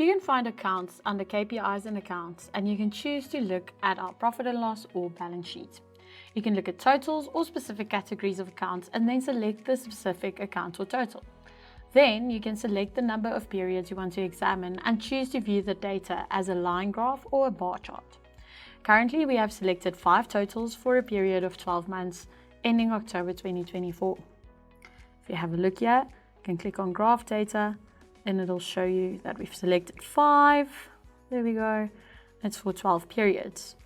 You can find accounts under KPIs and accounts, and you can choose to look at our profit and loss or balance sheet. You can look at totals or specific categories of accounts and then select the specific account or total. Then you can select the number of periods you want to examine and choose to view the data as a line graph or a bar chart. Currently, we have selected 5 totals for a period of 12 months ending October 2024. If you have a look here, you can click on graph data, then it'll show you that we've selected 5. There we go. It's for 12 periods.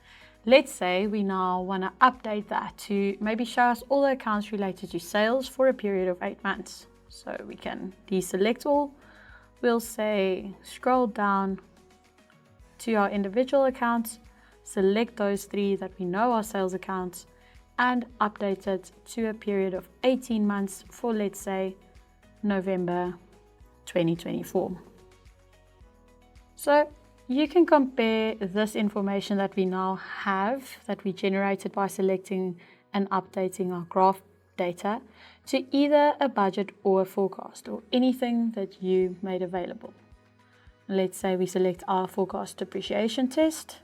Let's say we now want to update that to maybe show us all the accounts related to sales for a period of 8 months. So we can deselect all. We'll say scroll down to our individual accounts, select those 3 that we know are sales accounts, and update it to a period of 18 months for, let's say, November 2024. So you can compare this information that we now have, that we generated by selecting and updating our graph data, to either a budget or a forecast or anything that you made available. Let's say we select our forecast depreciation test.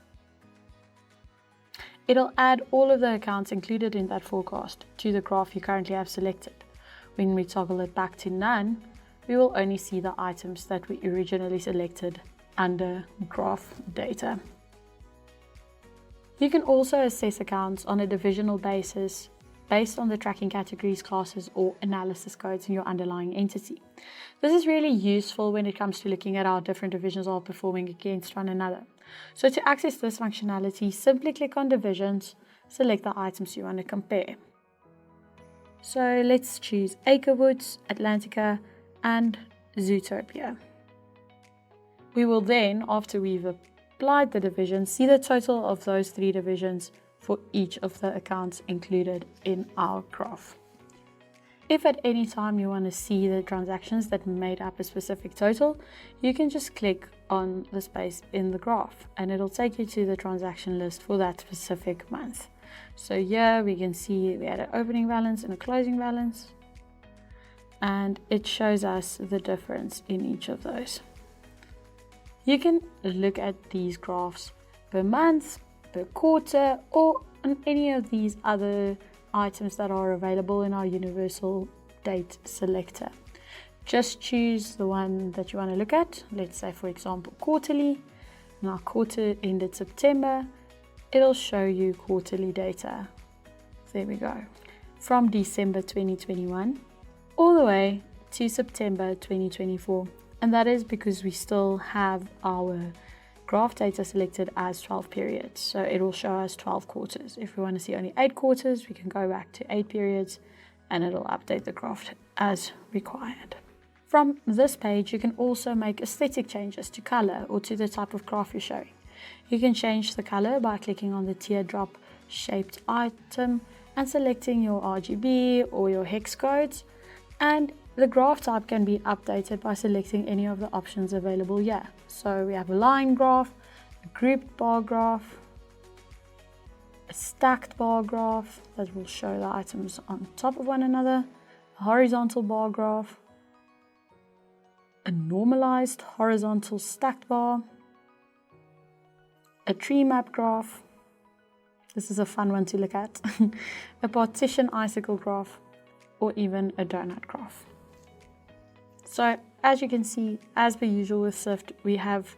It'll add all of the accounts included in that forecast to the graph you currently have selected. When we toggle it back to none, we will only see the items that we originally selected under graph data. You can also assess accounts on a divisional basis based on the tracking categories, classes, or analysis codes in your underlying entity. This is really useful when it comes to looking at how different divisions are performing against one another. So to access this functionality, simply click on divisions, select the items you want to compare. So let's choose Acrewoods, Atlantica, and Zootopia. We will then, after we've applied the division, see the total of those 3 divisions for each of the accounts included in our graph. If at any time you want to see the transactions that made up a specific total, you can just click on the space in the graph and it'll take you to the transaction list for that specific month. So here we can see we had an opening balance and a closing balance, and it shows us the difference in each of those. You can look at these graphs per month, per quarter, or on any of these other items that are available in our universal date selector. Just choose the one that you want to look at. Let's say, for example, quarterly. And our quarter ended September. It'll show you quarterly data. There we go. From December 2021 all the way to September 2024. And that is because we still have our graph data selected as 12 periods. So it will show us 12 quarters. If we want to see only 8 quarters, we can go back to 8 periods and it'll update the graph as required. From this page, you can also make aesthetic changes to color or to the type of graph you're showing. You can change the color by clicking on the teardrop shaped item and selecting your RGB or your hex codes, and the graph type can be updated by selecting any of the options available here. So we have a line graph, a grouped bar graph, a stacked bar graph that will show the items on top of one another, a horizontal bar graph, a normalized horizontal stacked bar, a tree map graph. This is a fun one to look at. A partition icicle graph, or even a donut graph. So as you can see, as per usual with Sift, we have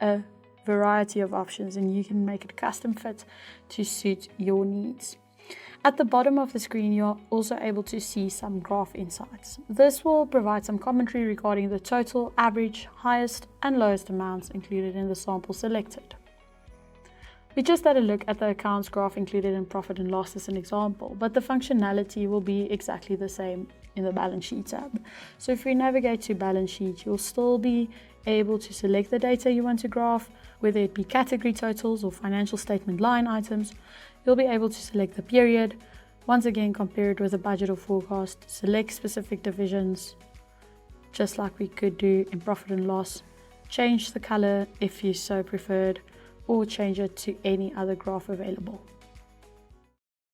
a variety of options and you can make it custom fit to suit your needs. At the bottom of the screen, you're also able to see some graph insights. This will provide some commentary regarding the total, average, highest and lowest amounts included in the sample selected. We just had a look at the accounts graph included in profit and loss as an example, but the functionality will be exactly the same in the balance sheet tab. So if we navigate to balance sheet, you'll still be able to select the data you want to graph, whether it be category totals or financial statement line items. You'll be able to select the period, once again compare it with a budget or forecast, select specific divisions, just like we could do in profit and loss, change the color if you so preferred, or change it to any other graph available.